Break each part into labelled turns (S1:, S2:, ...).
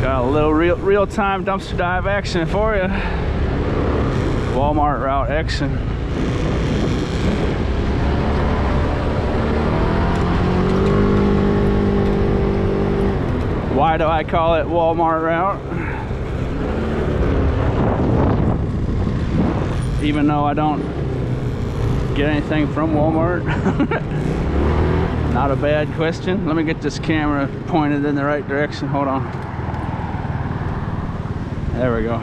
S1: Got a little real-time dumpster dive action for you. Walmart route action. Why do I call it Walmart route? Even though I don't get anything from Walmart. Not a bad question. Let me get this camera pointed in the right direction. Hold on. There we go.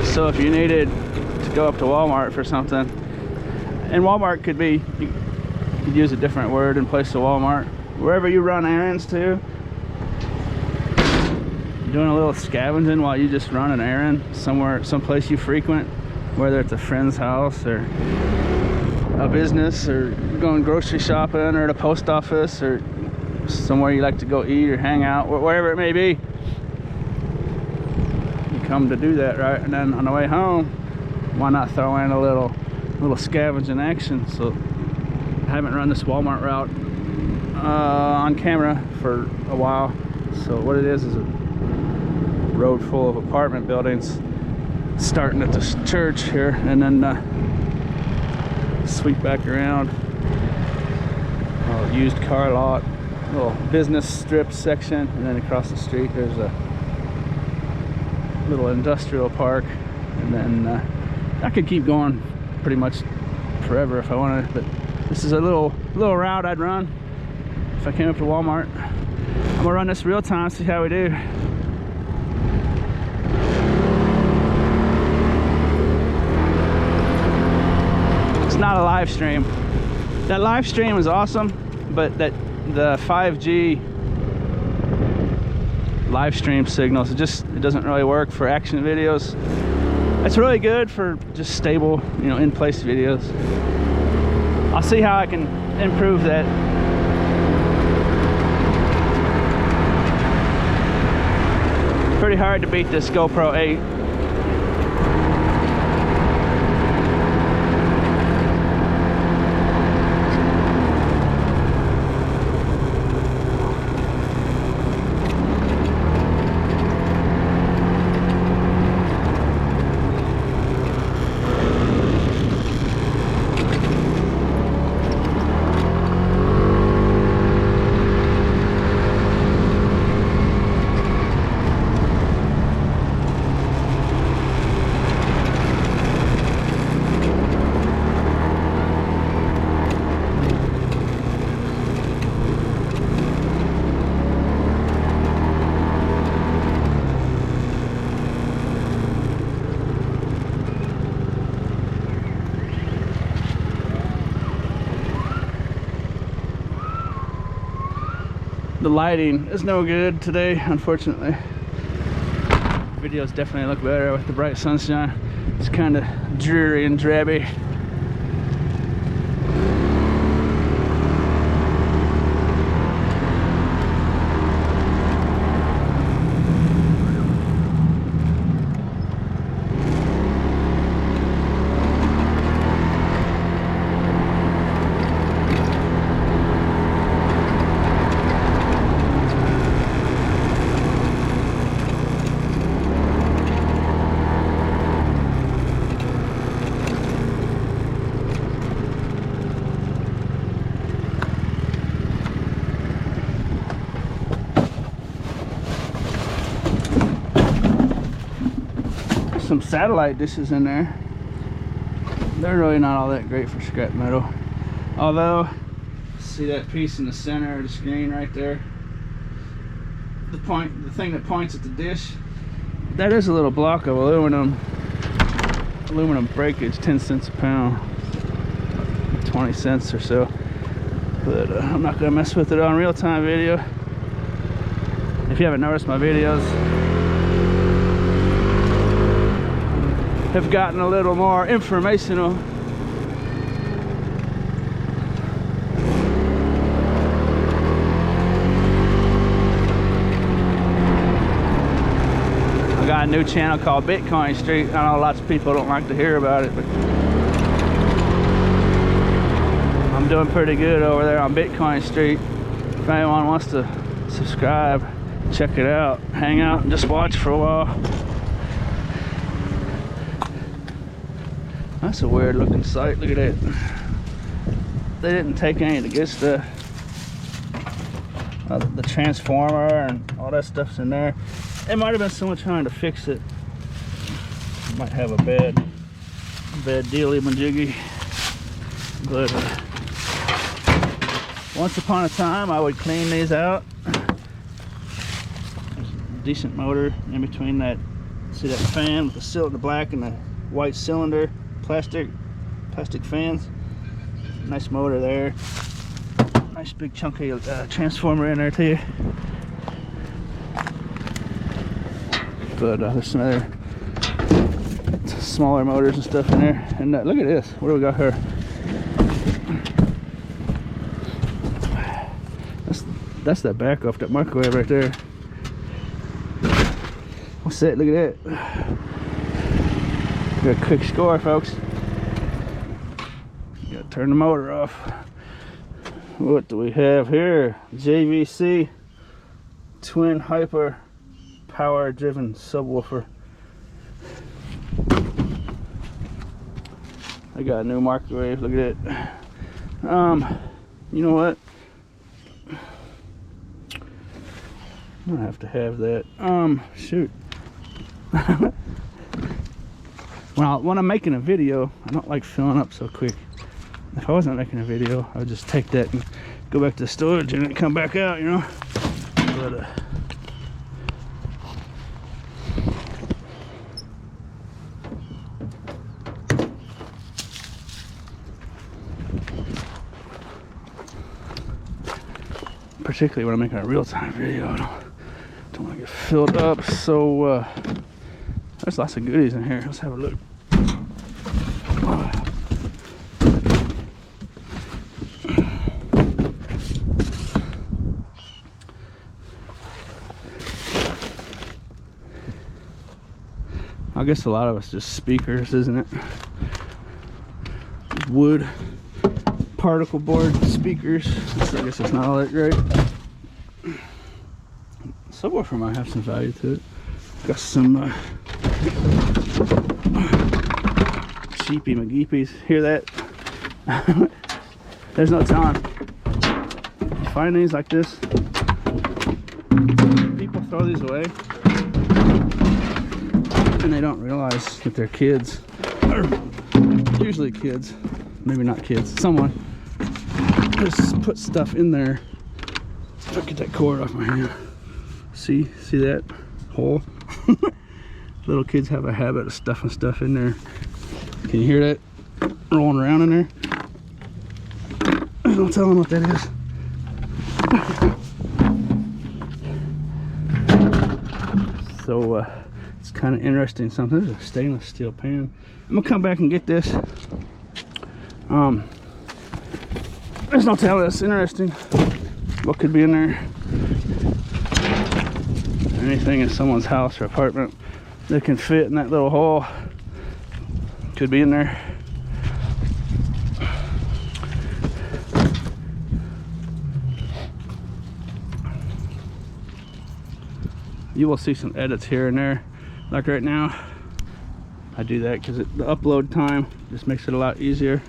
S1: So if you needed to go up to Walmart for something, and Walmart could be, you could use a different word in place of Walmart. Wherever you run errands to, doing a little scavenging while you just run an errand somewhere, someplace you frequent, whether it's a friend's house or a business or going grocery shopping or at a post office or somewhere you like to go eat or hang out, wherever it may be. You come to do that, right? And then on the way home, why not throw in a little scavenging action? So I haven't run this Walmart route on camera for a while. So what it is a road full of apartment buildings, starting at this church here, and then sweep back around. Used car lot, little business strip section, and then across the street there's a little industrial park, and then I could keep going pretty much forever if I wanted, but this is a little route I'd run if I came up to Walmart. I'm gonna run this real time, see how we do. It's not a live stream. That live stream is awesome, but the 5G live stream signals, it doesn't really work for action videos. It's really good for just stable, in place videos. I'll see how I can improve that. Pretty hard to beat this GoPro 8. The lighting is no good today, unfortunately. Videos definitely look better with the bright sunshine. It's kind of dreary and drabby. Some satellite dishes in there. They're really not all that great for scrap metal. Although, see that piece in the center of the screen right there? The thing that points at the dish, that is a little block of aluminum breakage, 10 cents a pound, 20 cents or so. But I'm not gonna mess with it on real-time video. If you haven't noticed, my videos have gotten a little more informational. I got a new channel called Bitcoin Street. I know lots of people don't like to hear about it, but I'm doing pretty good over there on Bitcoin Street. If anyone wants to subscribe, check it out, hang out and just watch for a while. That's a weird looking site. Look at it. They didn't take any of the good stuff. The transformer and all that stuff's in there. It might have been someone trying to fix it. Might have a bad dealy majiggy. But once upon a time, I would clean these out. There's a decent motor in between that. See that fan with the black and the white cylinder, plastic fans. Nice motor there. Nice big chunky transformer in there too. But there's some other smaller motors and stuff in there. And look at this. What do we got here? That's that back off that microwave right there. What's that? Look at that. Got a quick score, folks. Gotta turn the motor off. What do we have here? JVC twin hyper power driven subwoofer. I got a new microwave. Look at it. You know what? I don't have to have that. Shoot. When I'm making a video, I don't like filling up so quick. If I wasn't making a video, I would just take that and go back to the storage and then come back out, you know. But particularly when I'm making a real-time video, I don't want to get filled up. So there's lots of goodies in here. Let's have a look. I guess a lot of it's just speakers, isn't it? Wood particle board speakers. So I guess it's not all that great. Subwoofer might have some value to it. Got some cheapy McGeepies. Hear that? There's no telling. You find these like this, people throw these away and they don't realize that they're kids, or usually kids, maybe not kids, someone just put stuff in there. Look, get that cord off my hand. See that hole? Little kids have a habit of stuffing stuff in there. Can you hear that rolling around in there? There's no telling what that is. So it's kind of interesting. Something. There's a stainless steel pan. I'm gonna come back and get this. There's no telling. It's interesting. What could be in there? Anything in someone's house or apartment that can fit in that little hole could be in there. You will see some edits here and there. Like right now, I do that because the upload time just makes it a lot easier.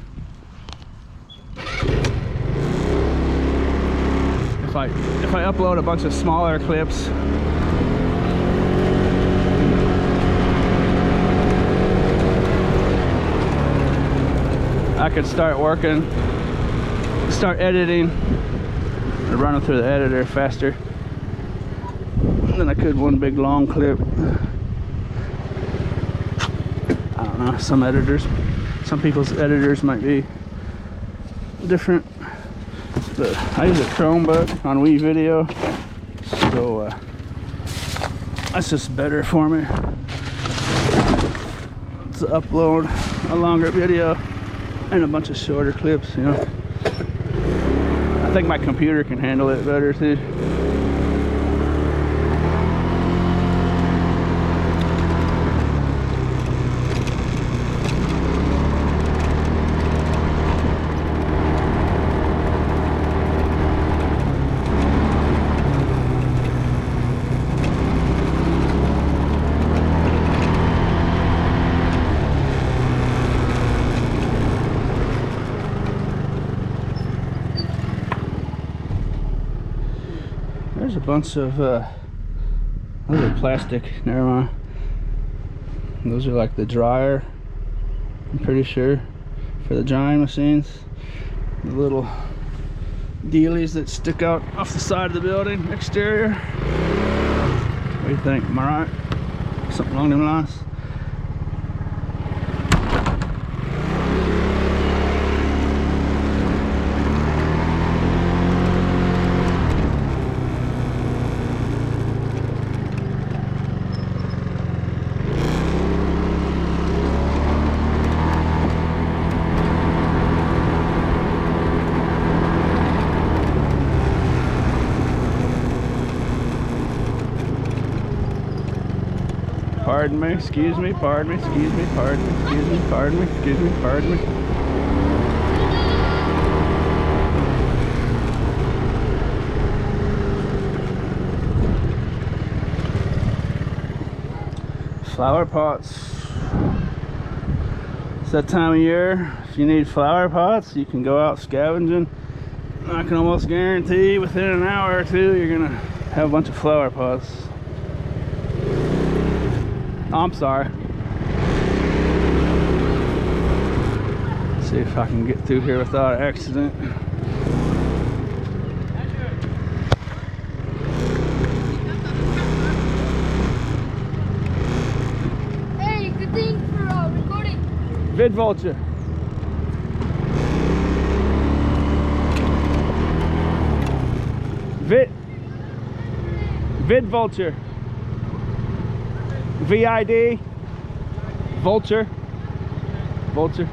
S1: If I upload a bunch of smaller clips, I could start editing, or running through the editor faster than I could one big long clip. I don't know, some people's editors might be different, but I use a Chromebook on WeVideo, so that's just better for me to upload a longer video and a bunch of shorter clips, you know. I think my computer can handle it better too. bunch of those are plastic, never mind. Those are like the dryer, I'm pretty sure, for the drying machines. The little dealies that stick out off the side of the building, exterior. What do you think? Am I right? Something along them lines? Pardon me, excuse me, pardon me, excuse me, pardon me, excuse me, pardon me, excuse me, pardon me. Flower pots. It's that time of year. If you need flower pots, you can go out scavenging. I can almost guarantee within an hour or two you're gonna have a bunch of flower pots. Oh, I'm sorry. Let's see if I can get through here without an accident.
S2: Hey, good thing for recording.
S1: VidVulture. VidVulture. VID. Vulture. Vulture.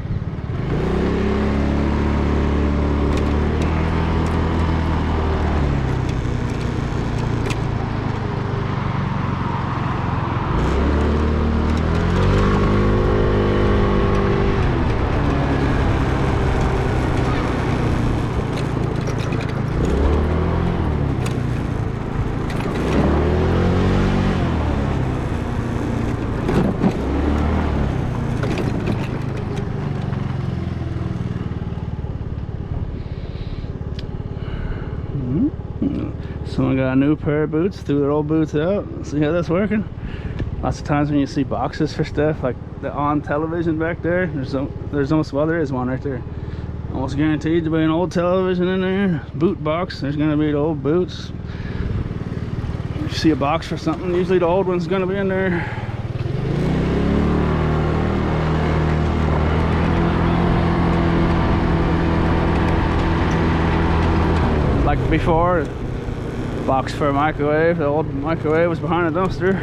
S1: Someone got a new pair of boots, threw their old boots out. See how that's working? Lots of times when you see boxes for stuff, like the on television back there, there's almost, well, there is one right there. Almost guaranteed to be an old television in there. Boot box, there's gonna be the old boots. If you see a box for something, usually the old one's gonna be in there. Like before, box for a microwave. The old microwave was behind a dumpster.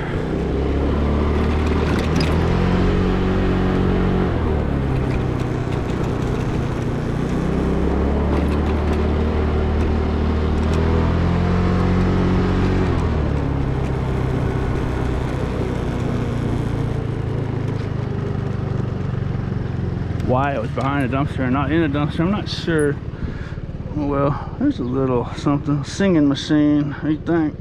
S1: Why it was behind a dumpster and not in a dumpster, I'm not sure. Well, there's a little something, singing machine. What do you think?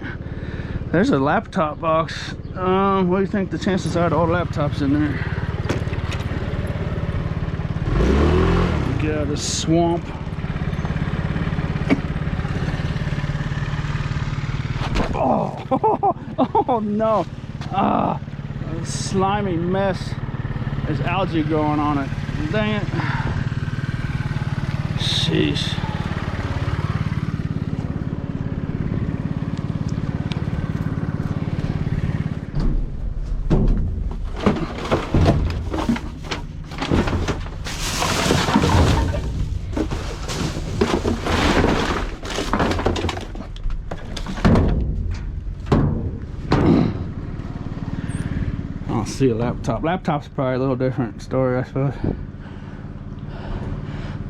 S1: There's a laptop box. What do you think the chances are the old laptop's in there? Get out of this swamp. Oh, oh no. Ah, a slimy mess. There's algae growing on it. Dang it. Sheesh. I don't see a laptop. Laptop's probably a little different story, I suppose.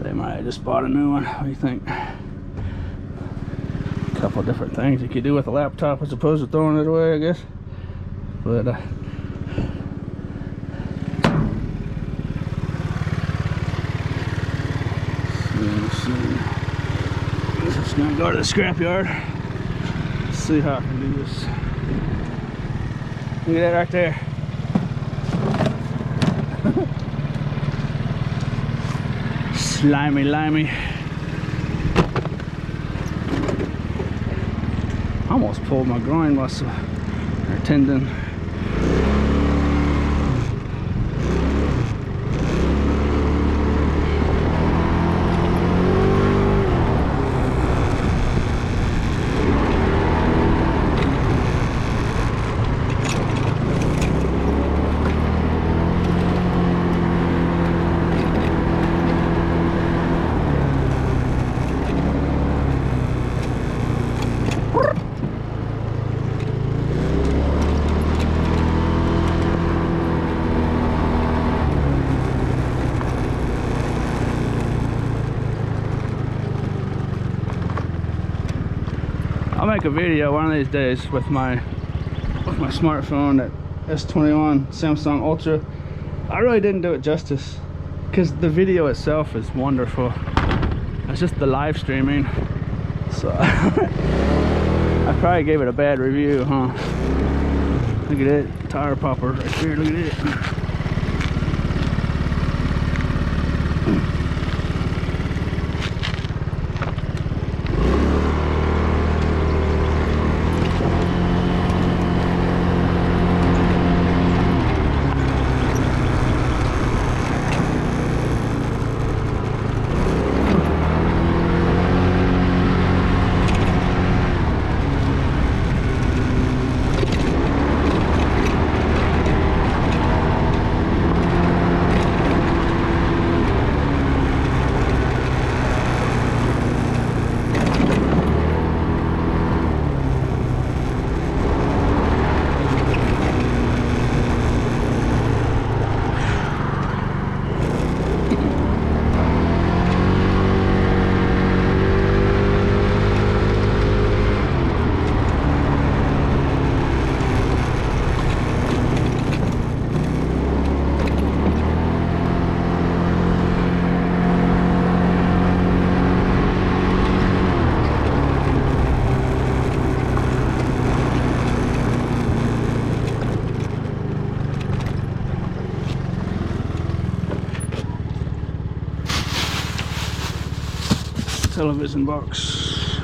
S1: They might have just bought a new one. What do you think? A couple different things you could do with a laptop as opposed to throwing it away, I guess. But I'm just gonna go to the scrapyard. See how I can do this. Look at that right there. Slimy, limey. I almost pulled my groin muscle or tendon. I'll make a video one of these days with my smartphone, that S21 Samsung Ultra. I really didn't do it justice because the video itself is wonderful. It's just the live streaming. So I probably gave it a bad review, huh? Look at that tire popper right there. Look at it. Television box.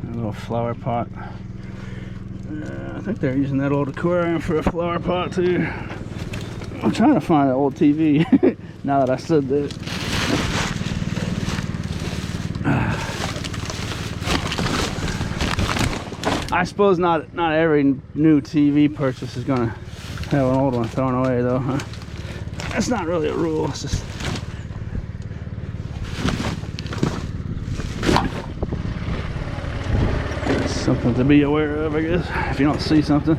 S1: A little flower pot. I think they're using that old aquarium for a flower pot too. I'm trying to find an old TV now that I said that. I suppose not every new TV purchase is gonna have an old one thrown away though, huh? That's not really a rule, it's just something to be aware of, I guess, if you don't see something.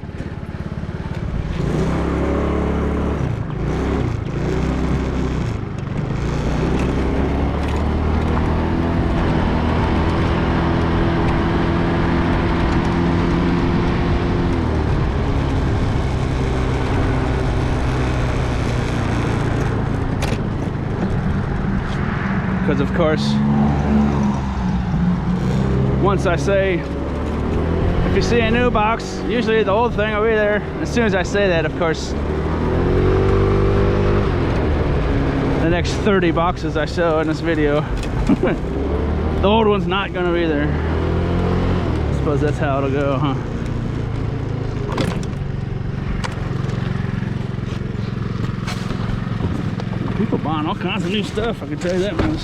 S1: Because of course, once I say, if you see a new box, usually the old thing will be there. As soon as I say that, of course, the next 30 boxes I show in this video, the old one's not gonna be there. I suppose that's how it'll go, huh? People buying all kinds of new stuff, I can tell you that much.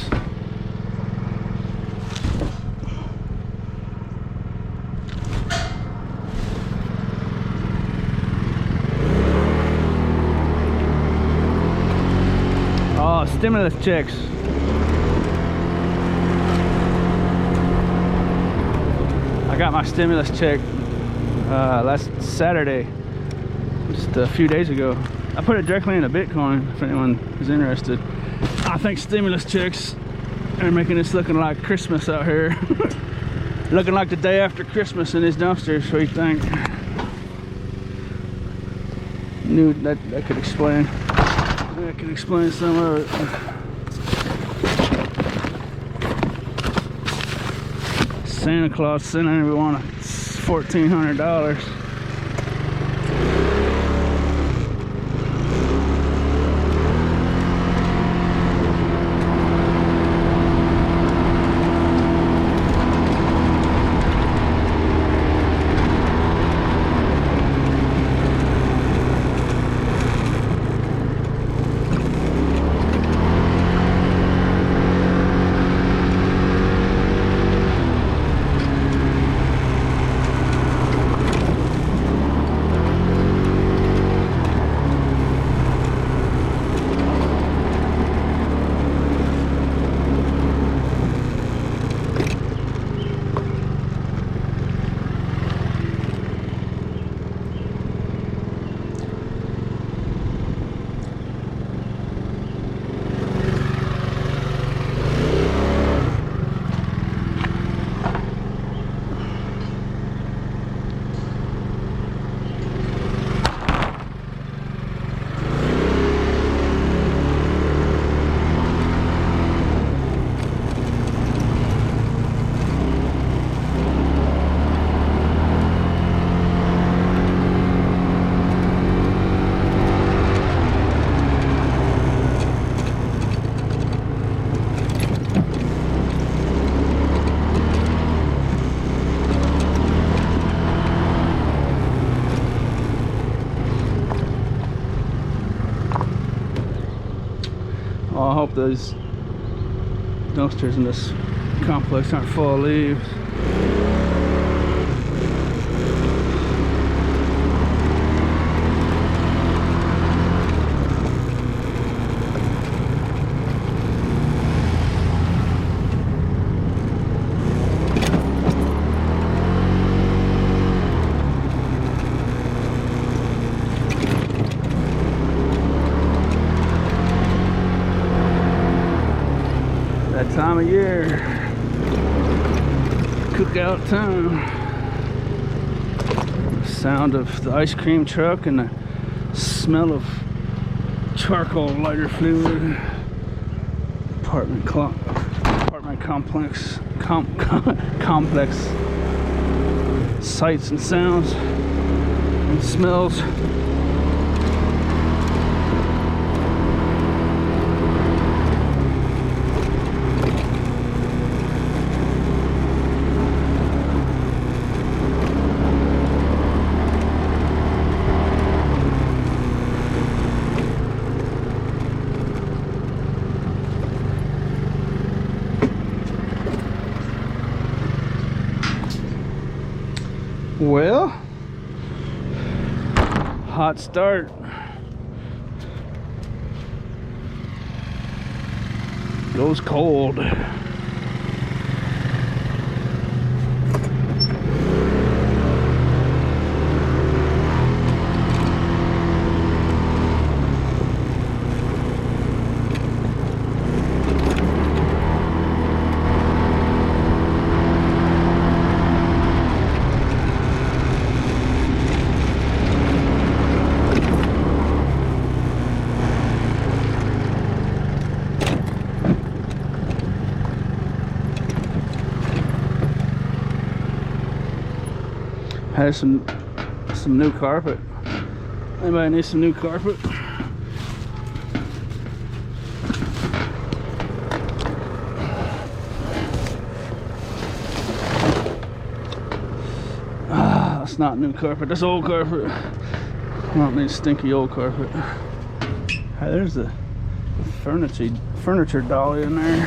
S1: Oh, stimulus checks. I got my stimulus check last Saturday, just a few days ago. I put it directly into Bitcoin if anyone is interested. I think stimulus checks are making this looking like Christmas out here. Looking like the day after Christmas in these dumpsters. What do you think? Knew that could explain. That could explain some of it. Santa Claus sent everyone $1,400. Oh, I hope those dumpsters in this complex aren't full of leaves. That time of year, cookout time. The sound of the ice cream truck and the smell of charcoal lighter fluid. Apartment complex sights and sounds and smells. Well, hot start. Goes cold. Has some new carpet. Anybody need some new carpet? Ah, that's not new carpet. That's old carpet. I don't need stinky old carpet. Hey, there's the furniture dolly in there.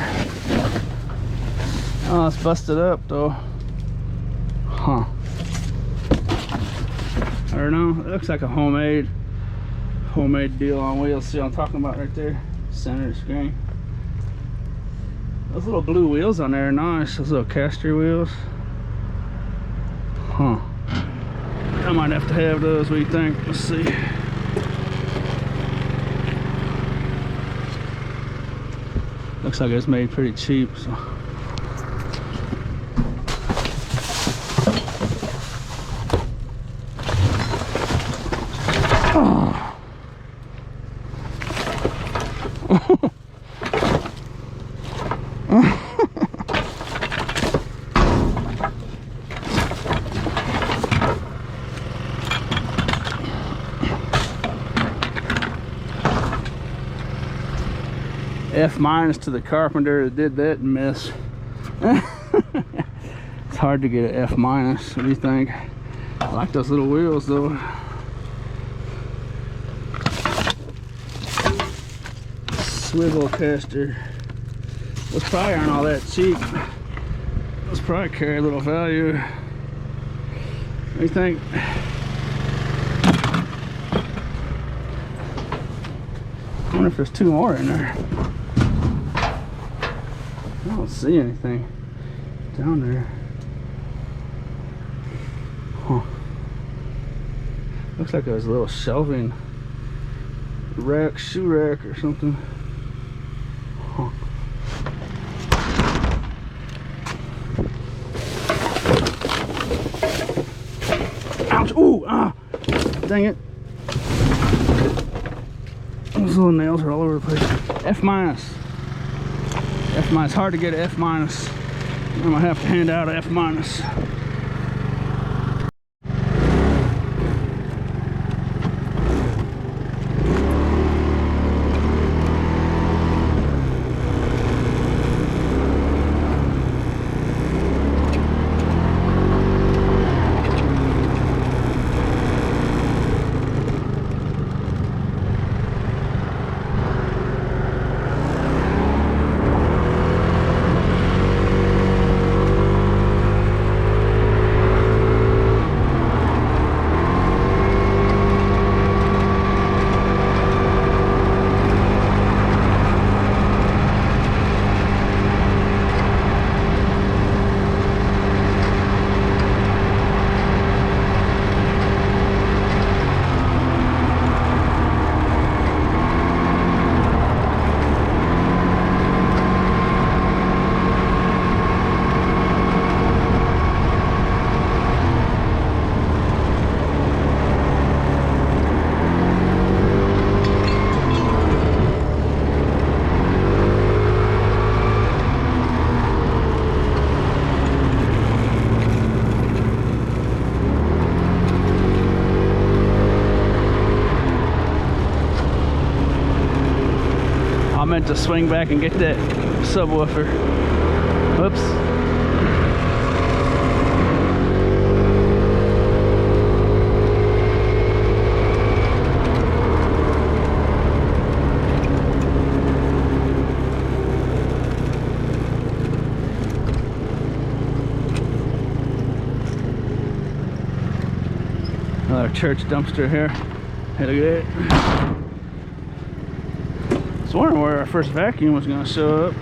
S1: Oh, it's busted up though. Huh. I don't know, it looks like a homemade deal on wheels. See what I'm talking about right there? Center of the screen. Those little blue wheels on there are nice. Those little caster wheels. Huh. I might have to have those. What do you think? Let's see. Looks like it's made pretty cheap, so. F minus to the carpenter that did that mess. It's hard to get an F minus. What do you think? I like those little wheels though. Swivel caster. Those probably aren't all that cheap. Those probably carry a little value. What do you think? I wonder if there's two more in there. I don't see anything down there. Huh. Looks like it was a little shelving rack, shoe rack or something. Huh. Ouch! Ooh! Ah! Dang it! Those little nails are all over the place. F minus. F minus. Hard to get an F minus. I'm gonna have to hand out an F minus. I meant to swing back and get that subwoofer. Whoops. Another church dumpster here. Hey, look at that. I was wondering where our first vacuum was going to show up.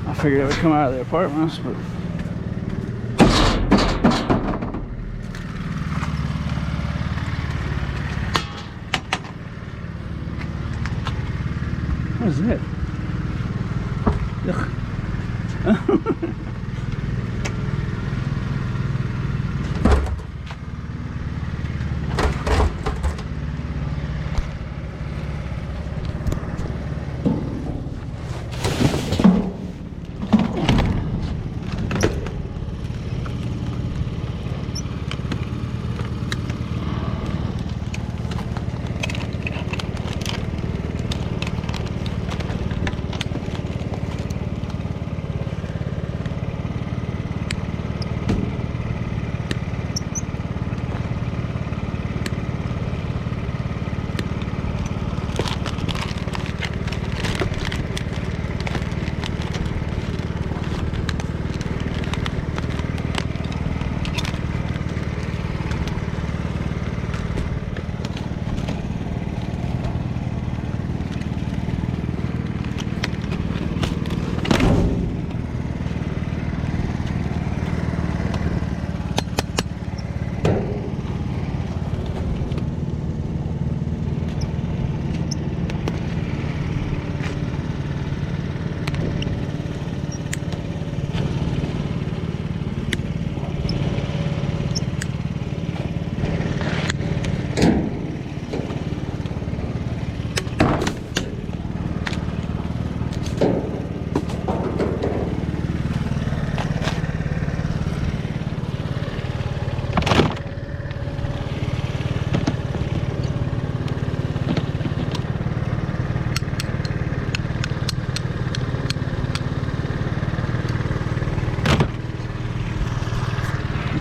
S1: I figured it would come out of the apartments, but what is that? Ugh.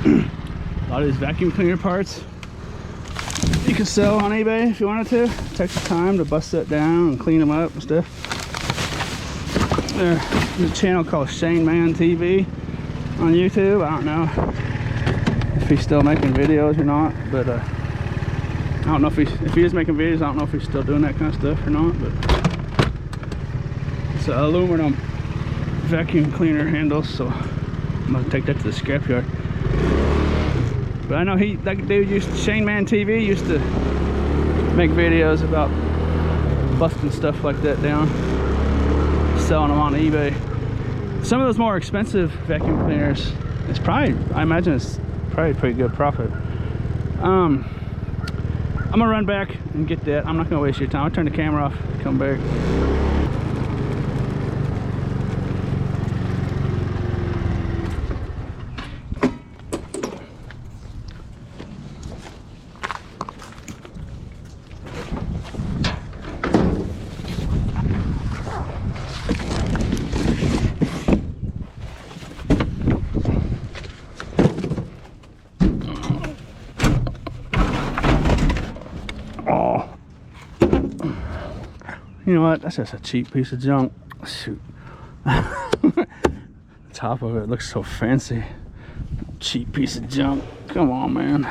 S1: A lot of these vacuum cleaner parts you can sell on eBay if you wanted to. Take the time to bust that down and clean them up and stuff. There's a channel called Shane Man TV on YouTube. I don't know if he's still making videos or not, but I don't know if he is making videos. I don't know if he's still doing that kind of stuff or not. But it's an aluminum vacuum cleaner handle, so I'm gonna take that to the scrapyard. But I know that dude Shane Man TV used to make videos about busting stuff like that down, selling them on eBay. Some of those more expensive vacuum cleaners, it's probably, I imagine it's probably a pretty good profit. I'm gonna run back and get that. I'm not gonna waste your time. I'll turn the camera off, come back. You know what? That's just a cheap piece of junk. Shoot. The top of it looks so fancy. Cheap piece of junk. Come on, man.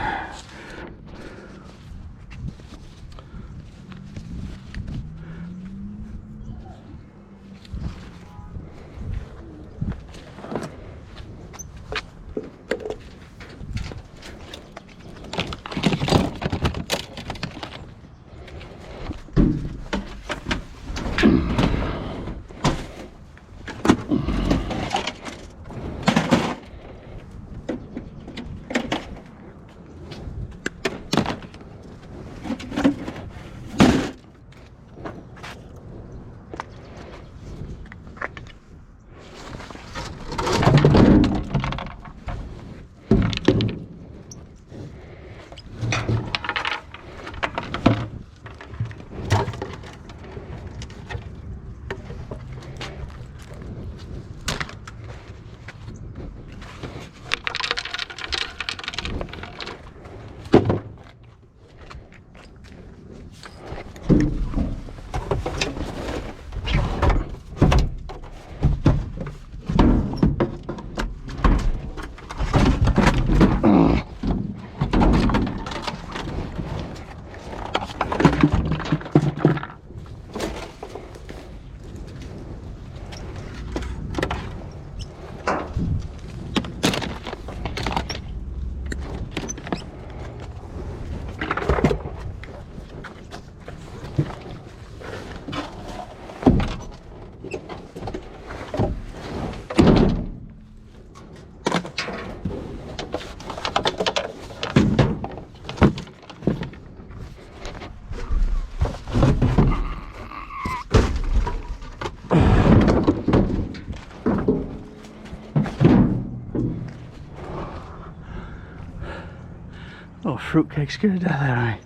S1: Oh, fruitcake scared the hell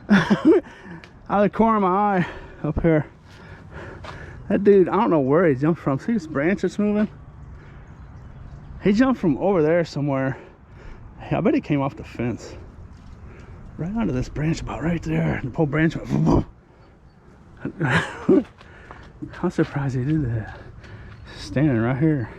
S1: out of me. Out of the corner of my eye up here. That dude, I don't know where he jumped from. See this branch that's moving? He jumped from over there somewhere. I bet he came off the fence. Right onto this branch about right there. The whole branch went. I'm surprised he did that. Standing right here.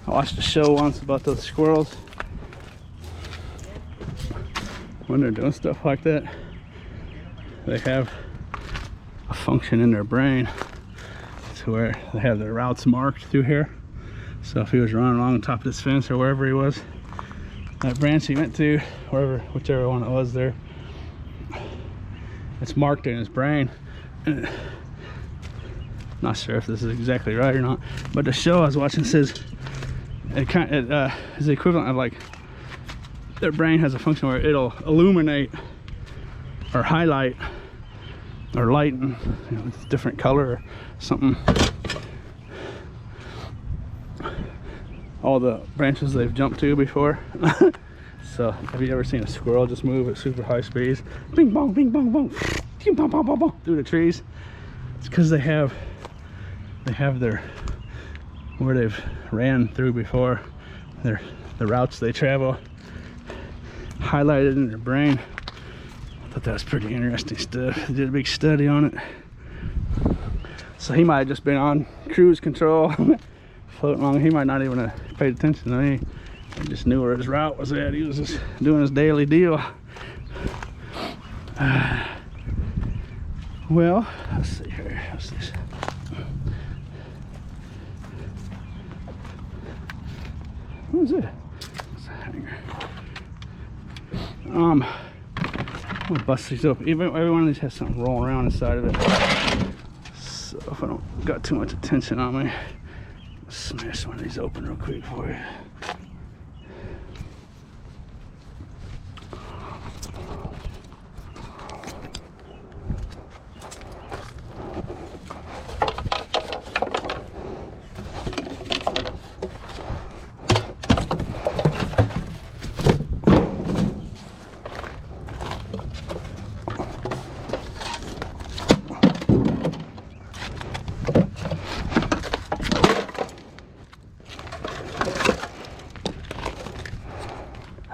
S1: I watched a show once about those squirrels when they're doing stuff like that. They have a function in their brain to where they have their routes marked through here. So if he was running along the top of this fence or wherever he was, that branch he went to, wherever, whichever one it was there, it's marked in his brain. And not sure if this is exactly right or not, but the show I was watching says it is the equivalent of like their brain has a function where it'll illuminate or highlight or lighten, you know, with a different color or something, all the branches they've jumped to before. So have you ever seen a squirrel just move at super high speeds, bing bong bing bong bong, bing bong bong bong bong, through the trees? It's because they have their, where they've ran through before, the routes they travel highlighted in their brain. I thought that was pretty interesting stuff. They did a big study on it. So he might have just been on cruise control, floating along. He might not even have paid attention to me. He just knew where his route was at. He was just doing his daily deal. Well, let's see here. What's this? What is it? It's a hanger. I'm gonna bust these up. Every one of these has something rolling around inside of it. So if I don't got too much attention on me, I'll smash one of these open real quick for you.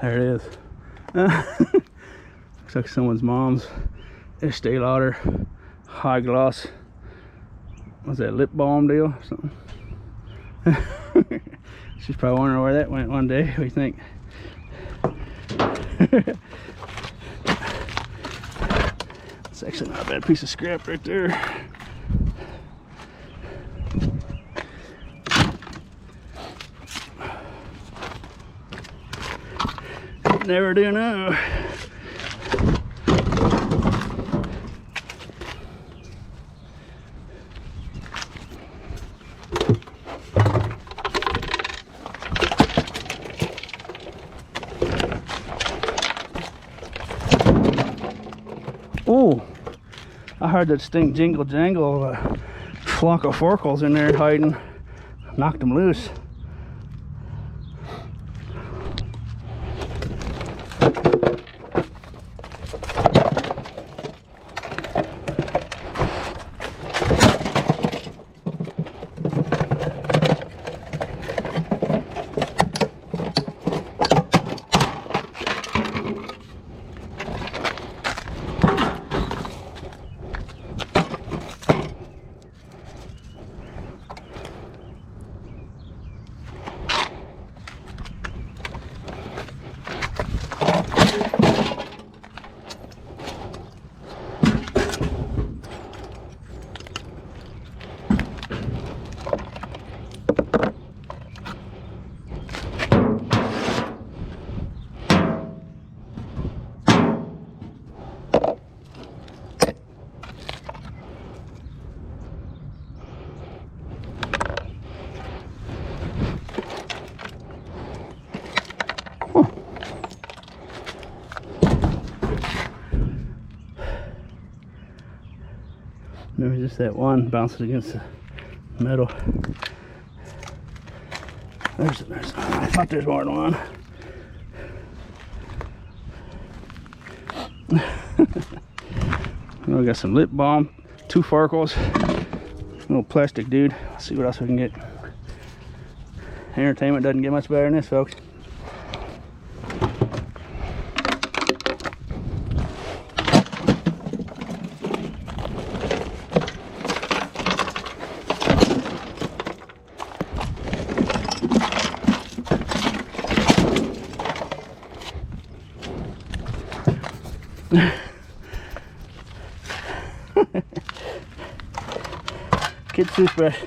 S1: There it is. Looks like someone's mom's Estee Lauder high gloss. What's that, lip balm deal or something? She's probably wondering where that went one day. What do you think? It's actually not a bad piece of scrap right there. Never do know. Oh, I heard that stink jingle jangle of a flock of forkles in there hiding. Knocked them loose. Maybe just that one bouncing against the metal. I thought there's more than one. We got some lip balm, 2 Farkles, little plastic dude. Let's see what else we can get. Entertainment doesn't get much better than this, folks. Kid toothbrush.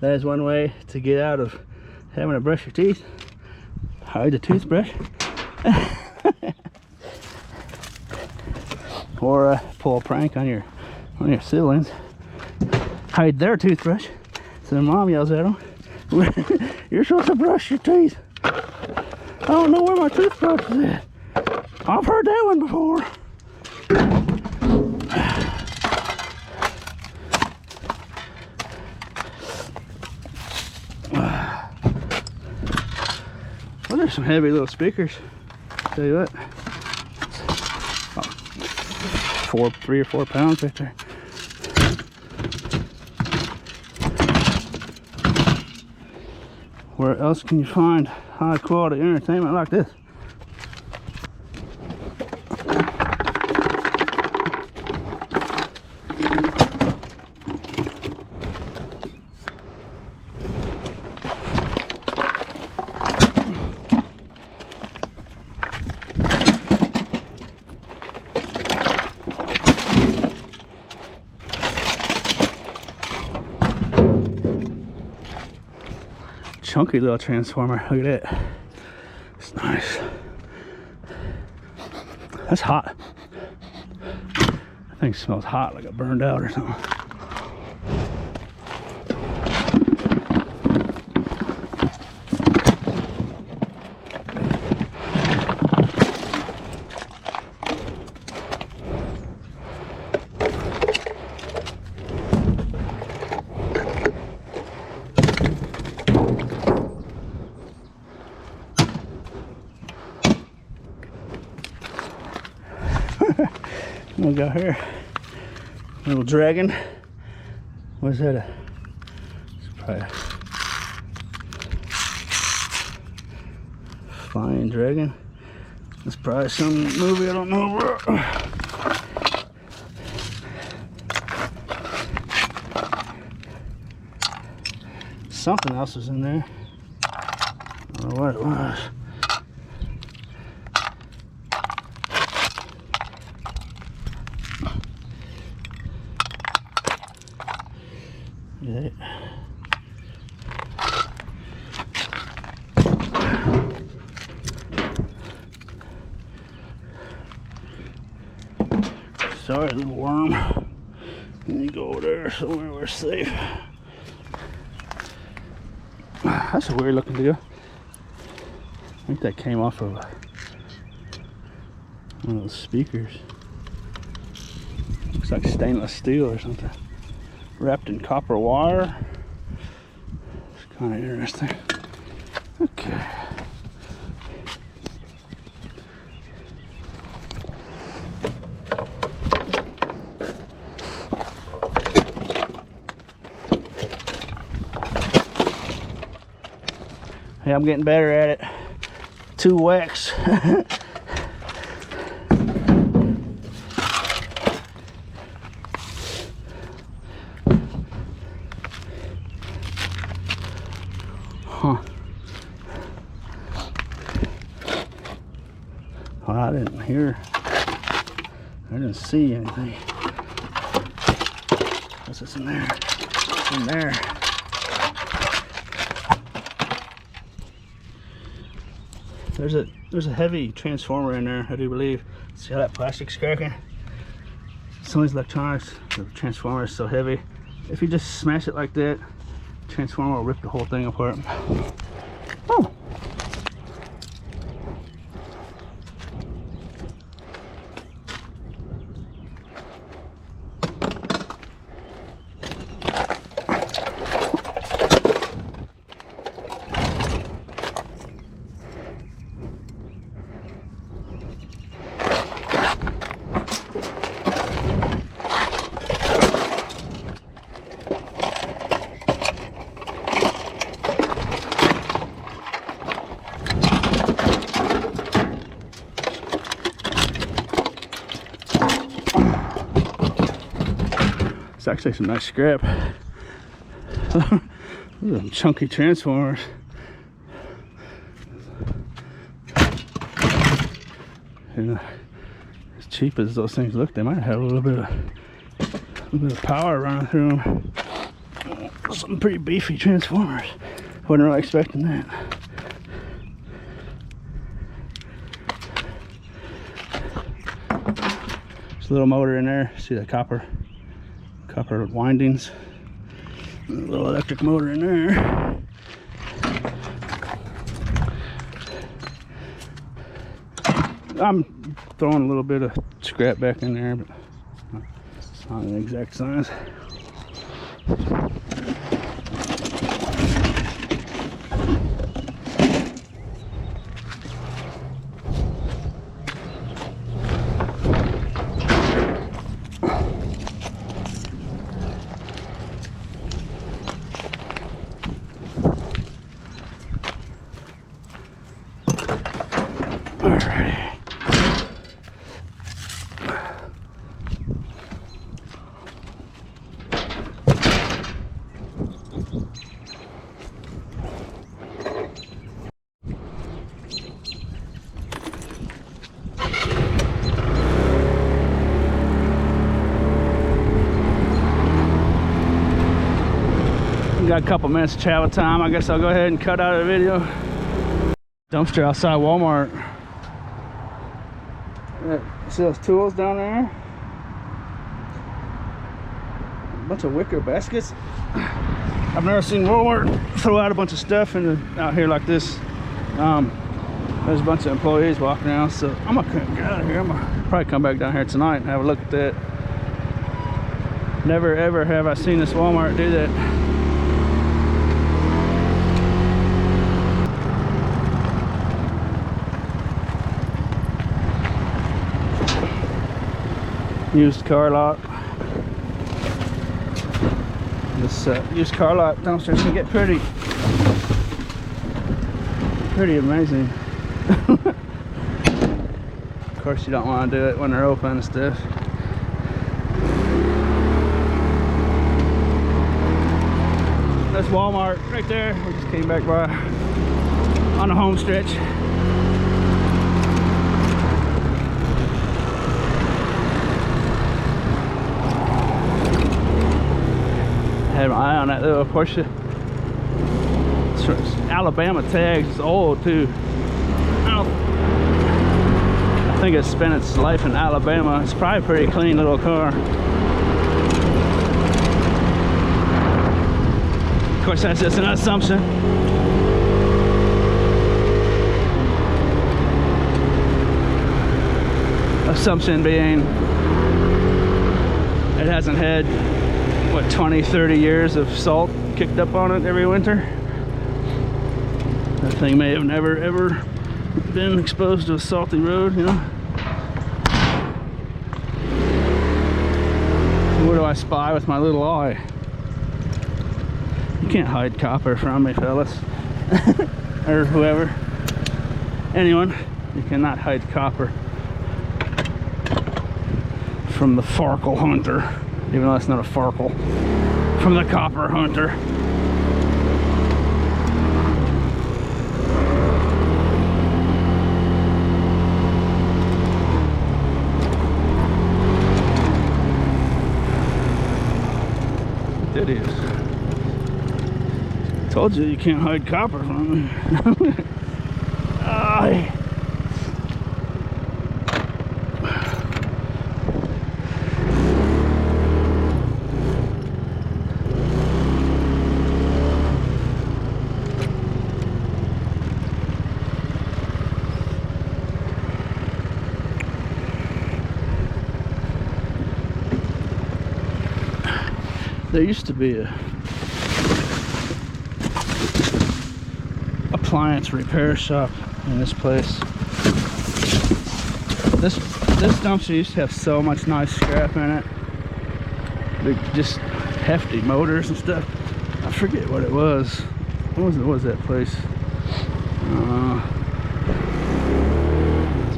S1: That is one way to get out of having to brush your teeth. Hide the toothbrush. Or pull a prank on your siblings. Hide their toothbrush. So their mom yells at them, "You're supposed to brush your teeth. I don't know where my toothbrush is at. I've heard that one before." Well, there's some heavy little speakers. Tell you what, about 3 or 4 pounds right there. Where else can you find high quality entertainment like this? Chunky little transformer. Look at that. It's nice. That's hot. That thing smells hot, like it burned out or something. We got here little dragon. What is that? It's probably a flying dragon. It's probably some movie I don't know about. Something else was in there. I don't know what it was. Look at that. Sorry, little worm. Let me go over there somewhere we're safe. That's a weird looking deal. I think that came off of one of those speakers. Looks like stainless steel or something. Wrapped in copper wire. It's kind of interesting. Okay. Hey, I'm getting better at it. 2 whacks. Huh. Well, I didn't hear. I didn't see anything. What's this in there? What's in there? There's a heavy transformer in there, I do believe. See how that plastic's cracking? Some of these electronics, the transformer is so heavy. If you just smash it like that, the transformer will rip the whole thing apart. Oh. It's actually some nice scrap. Those are chunky transformers. And, there's cheap as those things look, they might have a little bit of power running through them. Some pretty beefy transformers. Wasn't really expecting that. There's a little motor in there. See the copper windings. A little electric motor in there. I'm throwing a little bit of scrap back in there, but it's not an exact size. Got a couple minutes of travel time. I guess I'll go ahead and cut out of the video. Dumpster outside Walmart. See those tools down there? A bunch of wicker baskets. I've never seen Walmart throw out a bunch of stuff out here like this. There's a bunch of employees walking around, so I'm gonna get out of here. I'm gonna probably come back down here tonight and have a look at that. Never ever have I seen this Walmart do that. Used car lot. This used car lot dumpster can get pretty amazing. Of course, you don't want to do it when they're open and stuff. That's Walmart right there. We just came back by on the home stretch. Had my eye on that little Porsche. It's Alabama tags. It's old too. I think it's spent its life in Alabama. It's probably a pretty clean little car. Of course, that's just an assumption. Assumption being it hasn't had what, 20-30 years of salt kicked up on it every winter. That thing may have never ever been exposed to a salty road, you know. What do I spy with my little eye? You can't hide copper from me, fellas. Or whoever. Anyone. You cannot hide copper from the Farkle hunter. Even though it's not a Farkle. From the copper hunter. It is. Told you can't hide copper from me. There used to be a appliance repair shop in this place. This dumpster used to have so much nice scrap in it. Just hefty motors and stuff. I forget what it was. What was that place?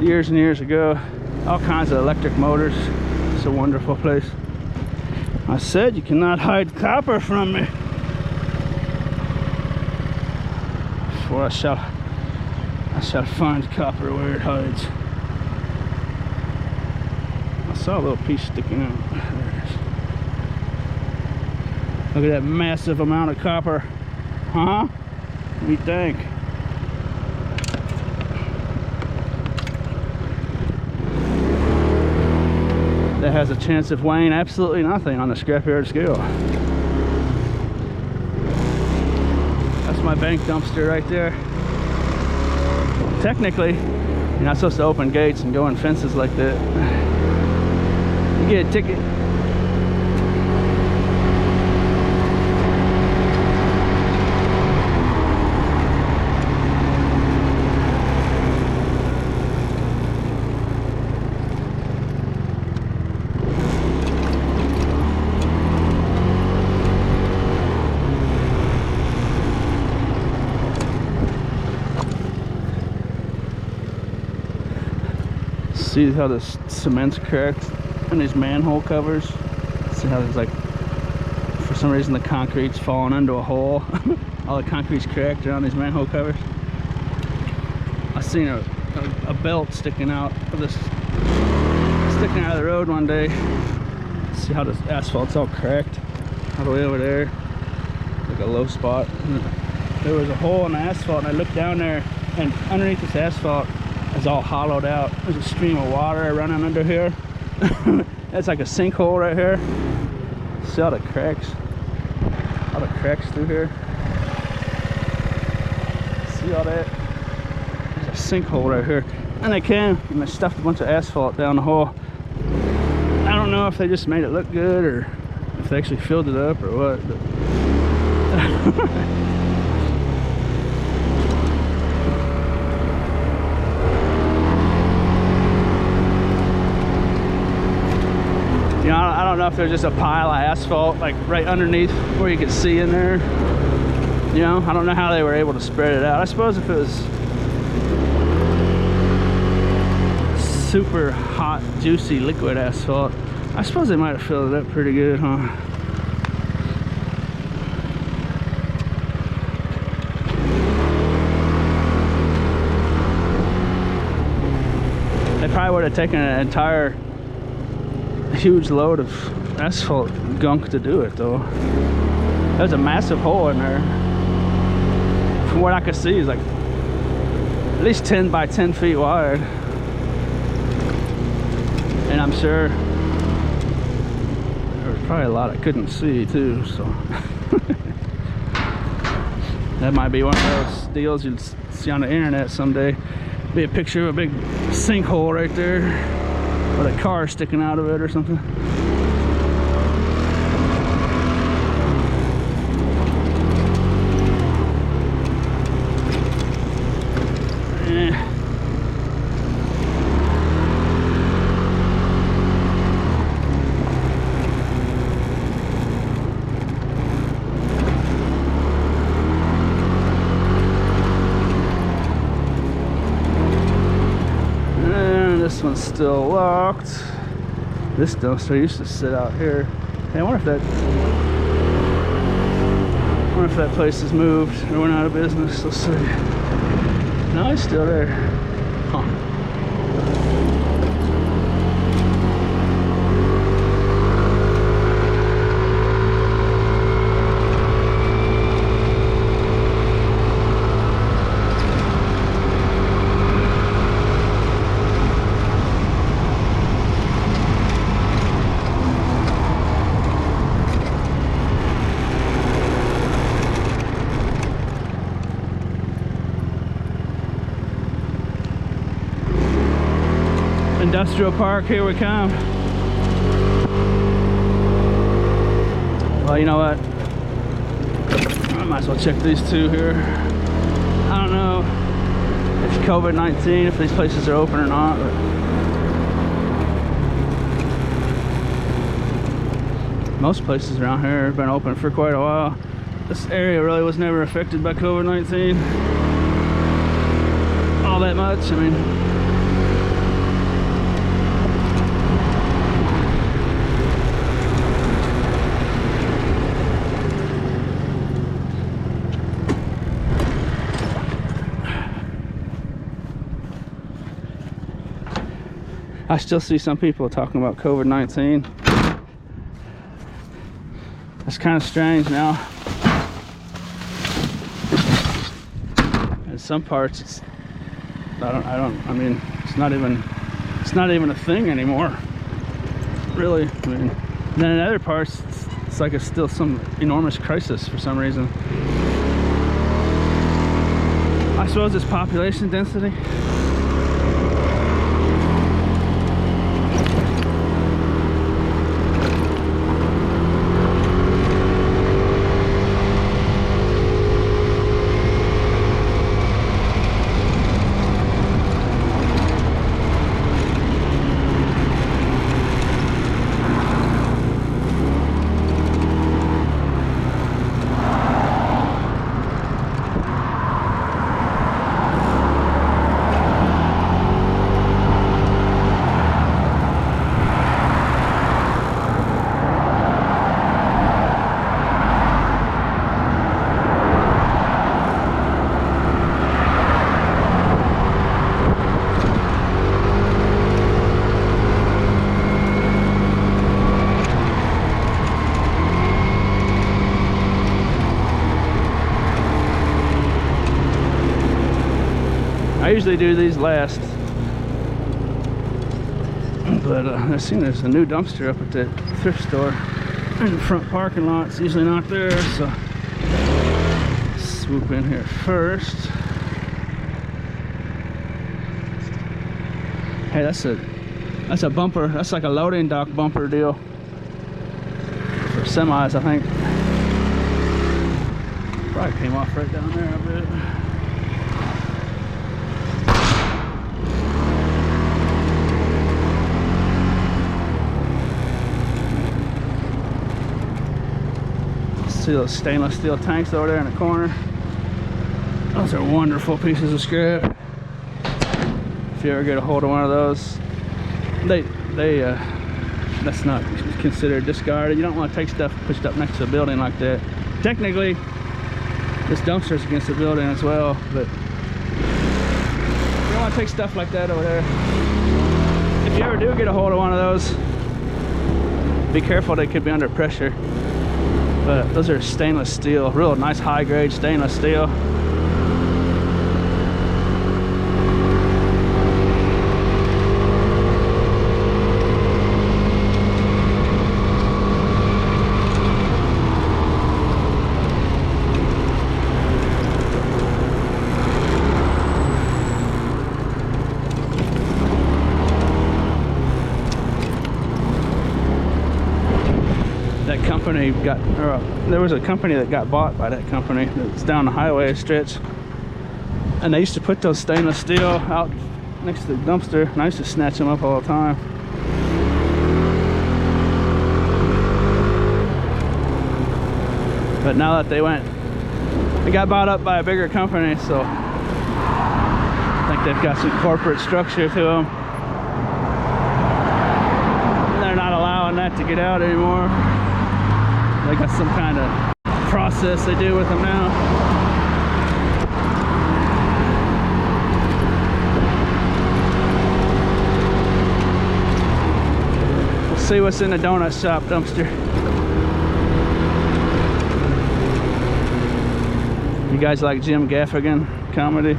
S1: Years and years ago. All kinds of electric motors. It's a wonderful place. I said you cannot hide copper from me. For I shall find copper where it hides. saw a little piece sticking out. There it is. Look at that massive amount of copper. Huh? What do you think? That has a chance of weighing absolutely nothing on the scrapyard scale. That's my bank dumpster right there. Technically, you're not supposed to open gates and go in fences like that. You get a ticket. See how the cement's cracked in these manhole covers? See how there's like, for some reason the concrete's falling into a hole. All the concrete's cracked around these manhole covers. I seen a belt sticking out of the road one day. See how the asphalt's all cracked all the way over there, like a low spot. There was a hole in the asphalt, and I looked down there, and underneath this asphalt is all hollowed out. There's a stream of water running under here. That's like a sinkhole right here. See all the cracks? All the cracks through here. See all that? There's a sinkhole right here. And they came and they stuffed a bunch of asphalt down the hole. I don't know if they just made it look good or if they actually filled it up or what. But you know, I don't know if there's just a pile of asphalt like right underneath where you could see in there. You know, I don't know how they were able to spread it out. I suppose if it was super hot, juicy liquid asphalt, I suppose they might have filled it up pretty good, huh? They probably would have taken an entire huge load of asphalt gunk to do it though. There's a massive hole in there. From what I could see, is like at least 10 by 10 feet wide. And I'm sure there was probably a lot I couldn't see too, so that might be one of those deals you'll see on the internet someday. Be a picture of a big sinkhole right there with a car sticking out of it or something. This one's still locked. This dumpster used to sit out here. Hey, I wonder if that place has moved or went out of business. Let's see. No, it's still there. Huh. Industrial park, here we come. Well, you know what? I might as well check these two here. I don't know if COVID-19, if these places are open or not, but most places around here have been open for quite a while. This area really was never affected by COVID-19 all that much. I mean, I still see some people talking about COVID-19. It's kind of strange now. In some parts, it's, I mean, it's not even a thing anymore. Really, I mean, then in other parts, it's like it's still some enormous crisis for some reason. I suppose it's population density. I usually do these last, but I seen there's a new dumpster up at that thrift store in the front parking lot. It's usually not there, so swoop in here first. Hey, that's a bumper. That's like a loading dock bumper deal for semis, I think. Probably came off right down there a bit. See those stainless steel tanks over there in the corner? Those are wonderful pieces of scrap. If you ever get a hold of one of those, that's not considered discarded. You don't want to take stuff pushed up next to a building like that. Technically, this dumpster's against the building as well, but you don't want to take stuff like that over there. If you ever do get a hold of one of those, be careful, they could be under pressure. But those are stainless steel, real nice high grade stainless steel. There was a company that got bought by that company that's down the highway stretch, and they used to put those stainless steel out next to the dumpster, and I used to snatch them up all the time. But now that they got bought up by a bigger company, so I think they've got some corporate structure to them. They're not allowing that to get out anymore. They got some kind of process they do with them now. We'll see what's in the donut shop dumpster. You guys like Jim Gaffigan comedy?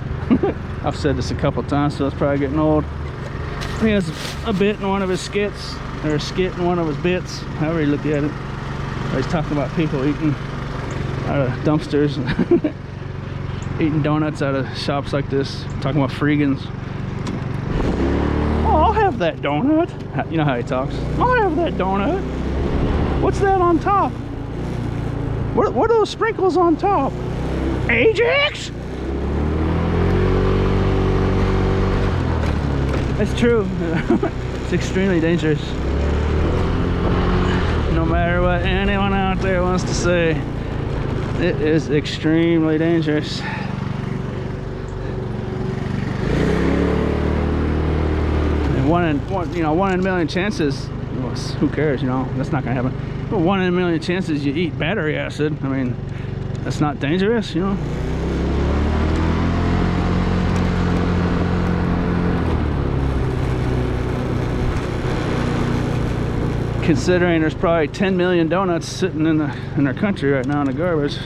S1: I've said this a couple times, so it's probably getting old. He has a bit in one of his skits, or a skit in one of his bits, however you look at it. He's talking about people eating out of dumpsters and eating donuts out of shops like this, talking about freegans. Oh, I'll have that donut. You know how he talks. I'll have that donut. What's that on top? What are those sprinkles on top? Ajax? That's true. It's extremely dangerous. No matter what anyone out there wants to say, it is extremely dangerous. And one in a million chances, well, who cares, you know, that's not gonna happen. But 1 in a million chances you eat battery acid. I mean, that's not dangerous, you know. Considering there's probably 10 million donuts sitting in our country right now in the garbage.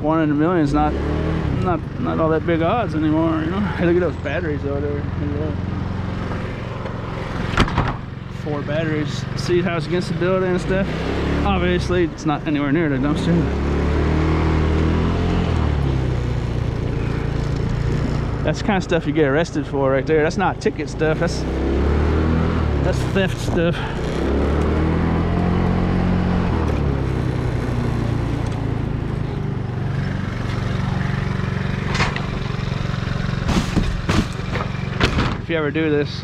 S1: 1 in a million is not all that big odds anymore, you know. Hey, look at those batteries over there. 4 batteries. See how it's against the building and stuff. Obviously, it's not anywhere near the dumpster. That's the kind of stuff you get arrested for right there. That's not ticket stuff. That's theft stuff. If you ever do this,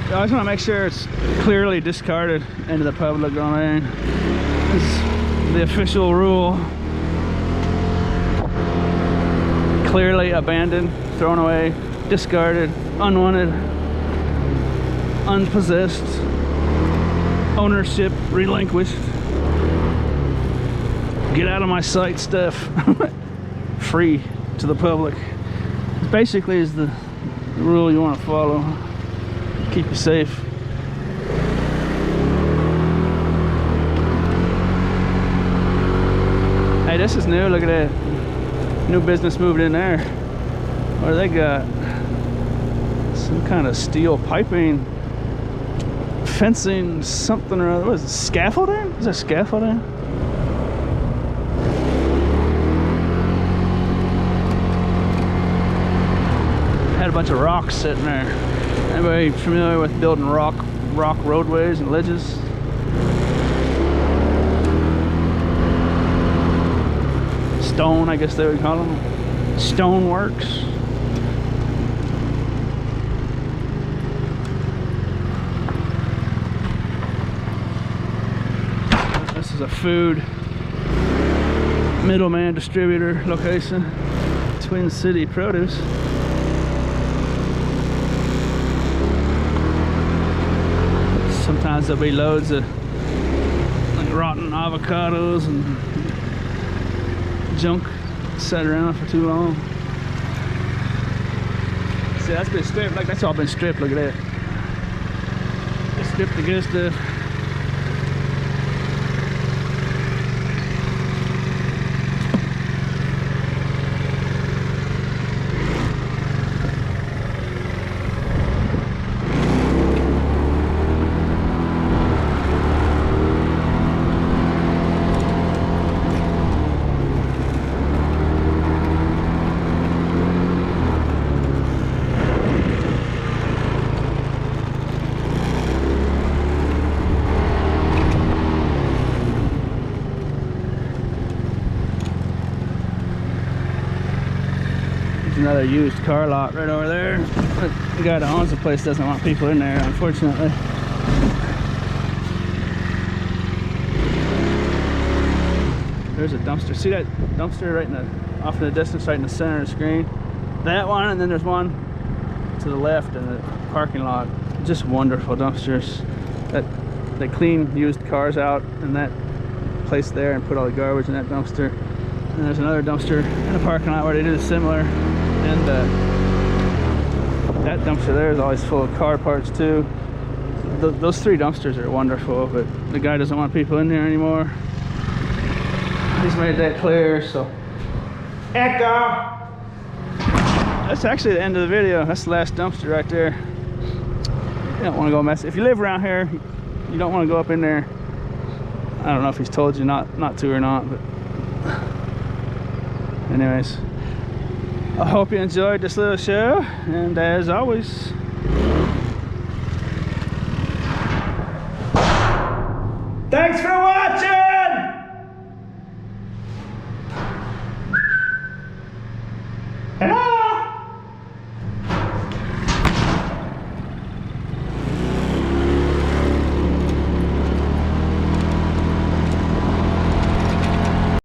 S1: you always want to make sure it's clearly discarded into the public domain. It's the official rule. Clearly abandoned, thrown away, discarded, unwanted, unpossessed, ownership relinquished, get out of my sight stuff. Free to the public. It basically is the rule you want to follow. Keep you safe. Hey, this is new. Look at that. New business moved in there. Or they got some kind of steel piping, fencing, something or other. What is it? Scaffolding? Is that scaffolding? Had a bunch of rocks sitting there. Anybody familiar with building rock roadways and ledges? Stone, I guess they would call them. Stoneworks. This is a food middleman distributor location. Twin City Produce. Sometimes there'll be loads of like rotten avocados and junk sat around for too long. See, that's been stripped. Like, that's all been stripped. Look at that. They stripped the good stuff. Another used car lot right over there. The guy that owns the place doesn't want people in there, unfortunately. There's a dumpster. See that dumpster right in the off in the distance, right in the center of the screen? That one, and then there's one to the left in the parking lot. Just wonderful dumpsters. That they clean used cars out in that place there and put all the garbage in that dumpster. And there's another dumpster in the parking lot where they did similar. And that dumpster there is always full of car parts too. Those 3 dumpsters are wonderful, but the guy doesn't want people in there anymore. He's made that clear, so. Echo! That's actually the end of the video. That's the last dumpster right there. You don't want to go mess. If you live around here, you don't want to go up in there. I don't know if he's told you not to or not, but anyways. I hope you enjoyed this little show, and as always, thanks for watching!